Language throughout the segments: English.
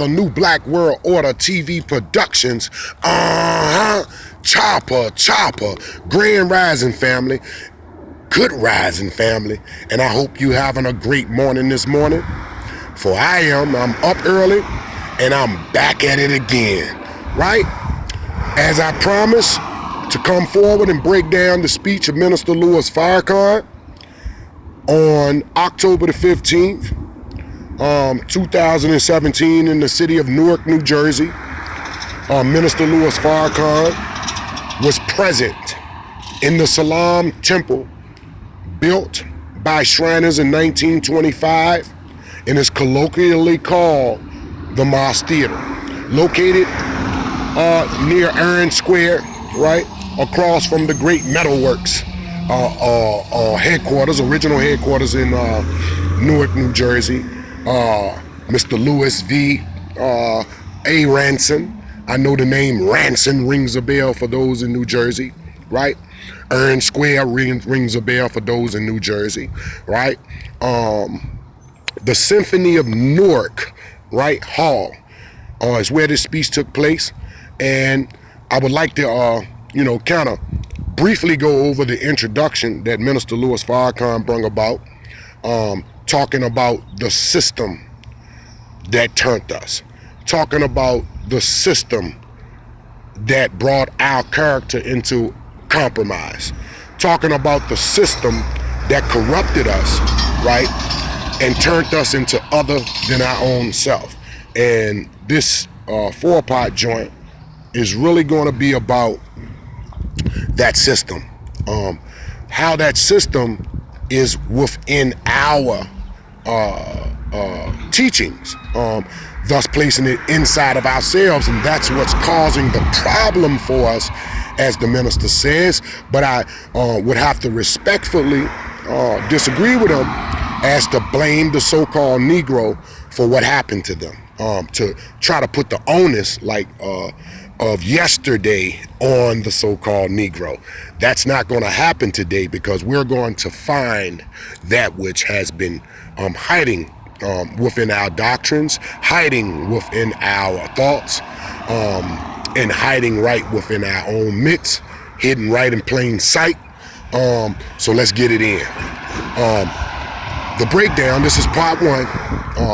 another New Black World Order TV Productions. Chopper. Grand Rising family. Good rising family. And I hope you having a great morning this morning. For I'm up early and I'm back at it again. Right? As I promised to come forward and break down the speech of Minister Louis Farrakhan on October the 15th, 2017 in the city of Newark, New Jersey. Minister Louis Farrakhan was present in the Salam Temple built by Shriners in 1925 and is colloquially called the Mosque Theater, located near Erin Square, right across from the Great Metalworks original headquarters in Newark, New Jersey. Mr. Louis V. A. Ranson. I know the name Ranson rings a bell for those in New Jersey, right? Erin Square rings a bell for those in New Jersey, right? The Symphony of Newark, right, Hall is where this speech took place. And I would like to, kind of briefly go over the introduction that Minister Louis Farrakhan brought about, talking about the system that turned us, talking about the system that brought our character into compromise, talking about the system that corrupted us, right, and turned us into other than our own self. And this 4-part joint is really going to be about that system, how that system is within our teachings, thus placing it inside of ourselves, and that's what's causing the problem for us, as the minister says. But I would have to respectfully disagree with him as to blame the so-called Negro for what happened to them, to try to put the onus of yesterday on the so-called Negro. That's not going to happen today, because we're going to find that which has been hiding within our doctrines, hiding within our thoughts, and hiding right within our own midst, hidden right in plain sight. So let's get it in. The breakdown, this is part 1.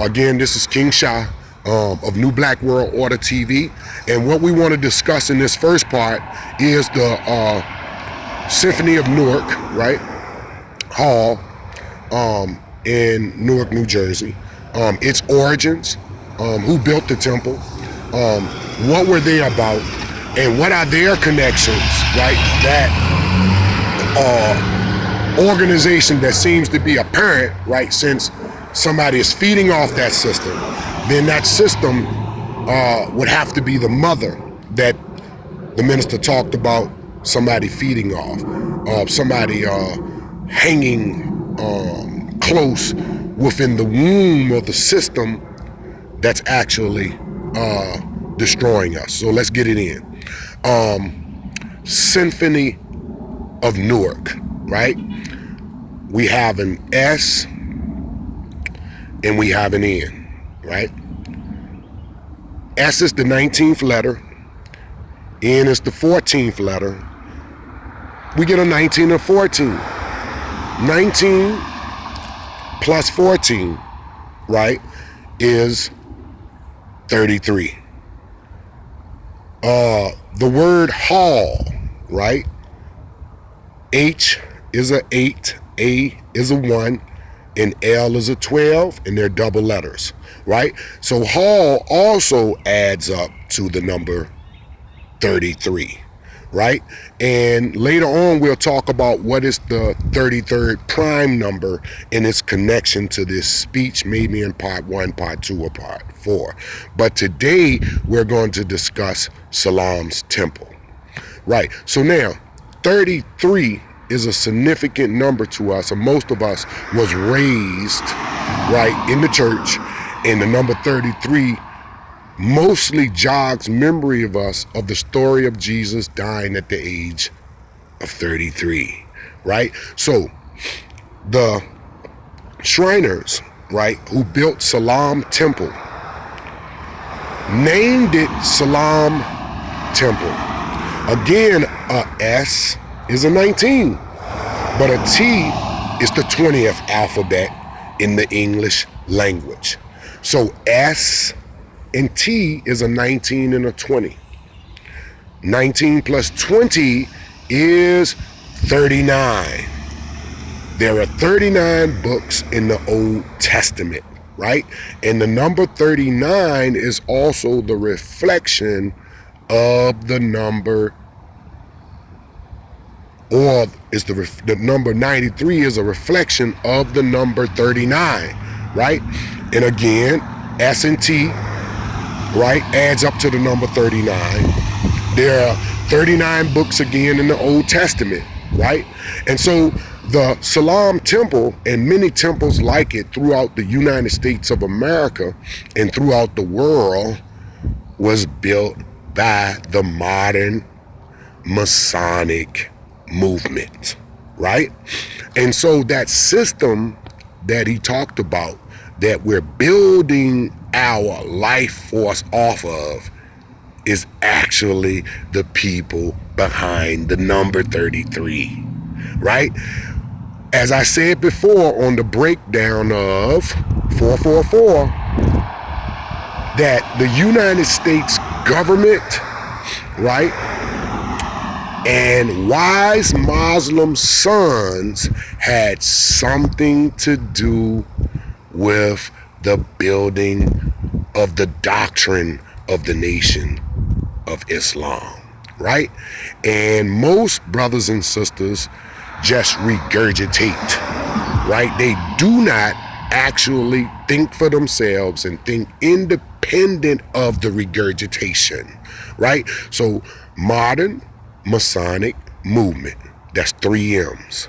Again, this is King Shah of New Black World Order TV. And what we want to discuss in this first part is the Symphony of Newark, right, Hall, in Newark, New Jersey. Its origins, who built the temple, what were they about, and what are their connections, right? That organization that seems to be apparent, right, since somebody is feeding off that system, then that system would have to be the mother that the minister talked about, somebody feeding off, somebody hanging close within the womb of the system that's actually destroying us. So let's get it in. Symphony of Newark, right? We have an S and we have an N, right? S is the 19th letter, N is the 14th letter. We get a 19 and 14. 19 plus 14, right, is 33. The word hall, right? H is a 8, A is a 1, and L is a 12, and they're double letters, right? So hall also adds up to the number 33, right? And later on, we'll talk about what is the 33rd prime number and its connection to this speech, maybe in part 1, part 2, or part 4. But today, we're going to discuss Salam's temple, right? So now, 33 is a significant number to us, and most of us was raised, right, in the church, and the number 33 mostly jogs memory of us of the story of Jesus dying at the age of 33, right? So the Shriners, right, who built Salam Temple named it Salam Temple. Again, a S is a 19, but a T is the 20th alphabet in the English language. So S and T is a 19 and a 20. 19 plus 20 is 39. There are 39 books in the Old Testament, right? And the number 39 is also the reflection of the number, or is the number 93 is a reflection of the number 39, right? And again, S and T, right, adds up to the number 39. There are 39 books again in the Old Testament, right? And so the Salam Temple and many temples like it throughout the United States of America and throughout the world was built by the modern Masonic movement, right? And so that system that he talked about, that we're building our life force off of, is actually the people behind the number 33, right? As I said before on the breakdown of 444, that the United States government, right, and wise Muslim sons had something to do with the building of the doctrine of the Nation of Islam, right? And most brothers and sisters just regurgitate, right? They do not actually think for themselves and think independent of the regurgitation, right? So modern Masonic movement, that's 3 M's.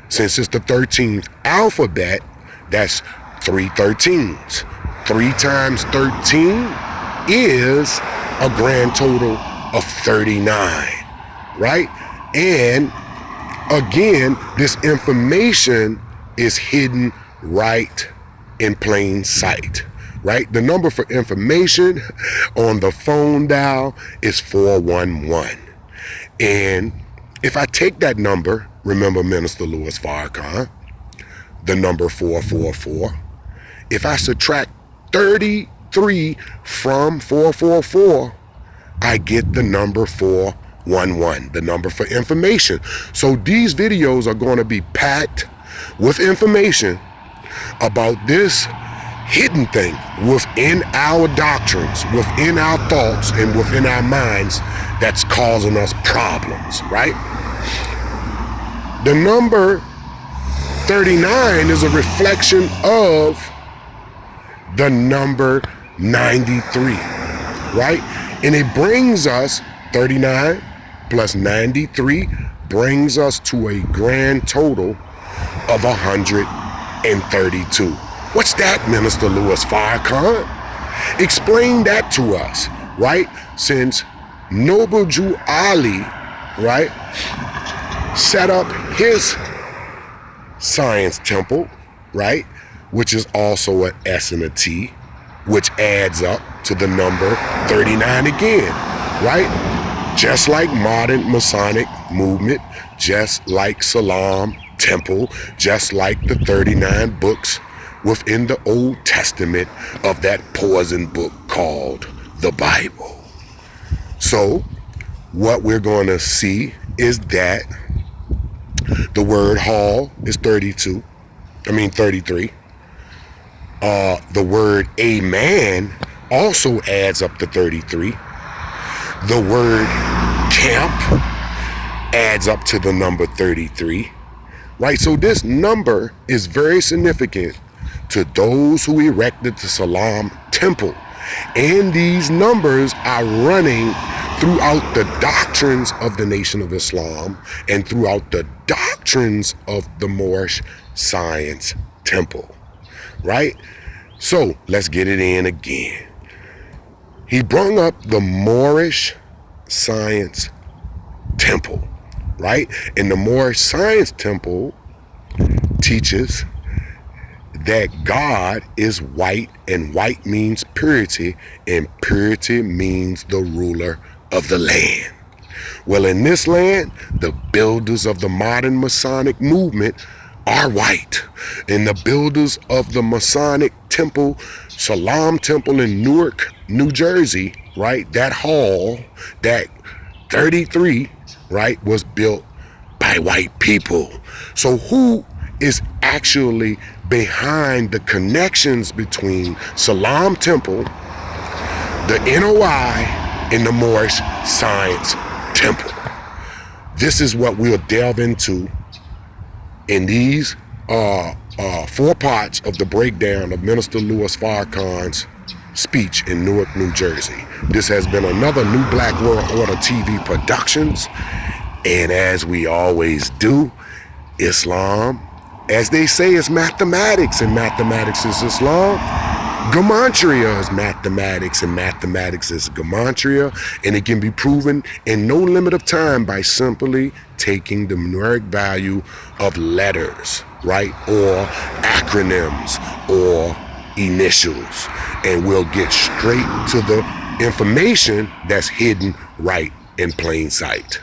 Since it's the 13th alphabet, that's 3 13s. 3 times 13 is a grand total of 39, right? And again, this information is hidden right in plain sight, right? The number for information on the phone dial is 411. And if I take that number, remember Minister Louis Farrakhan, the number 444, if I subtract 33 from 444, I get the number 411, the number for information. So these videos are going to be packed with information about this hidden thing within our doctrines, within our thoughts, and within our minds that's causing us problems, right? The number 39 is a reflection of the number 93, right? And it brings us 39 plus 93 brings us to a grand total of 132. What's that, Minister Louis Farrakhan? Explain that to us, right? Since Noble Jew Ali, right, set up his science temple, right, which is also an S and a T, which adds up to the number 39 again, right? Just like modern Masonic movement, just like Salam Temple, just like the 39 books within the Old Testament of that poison book called the Bible. So what we're going to see is that the word hall is 33. The word amen also adds up to 33. The word camp adds up to the number 33, right? So this number is very significant to those who erected the Salam Temple. And these numbers are running throughout the doctrines of the Nation of Islam and throughout the doctrines of the Moorish Science Temple, right? So let's get it in again. He brought up the Moorish Science Temple, right? And the Moorish Science Temple teaches that God is white, and white means purity, and purity means the ruler of the land. Well, in this land, the builders of the modern Masonic movement are white. And the builders of the Masonic temple, Salam Temple in Newark, New Jersey, right? That hall, that 33, right, was built by white people. So who is actually behind the connections between Salam Temple, the NOI, and the Moorish Science Temple? This is what we'll delve into in these 4 parts of the breakdown of Minister Louis Farrakhan's speech in Newark, New Jersey. This has been another New Black World Order TV Productions. And as we always do, Islam, as they say, is mathematics, and mathematics is Islam. Gematria is mathematics, and mathematics is gematria, and it can be proven in no limit of time by simply taking the numeric value of letters, right, or acronyms or initials, and we'll get straight to the information that's hidden right in plain sight.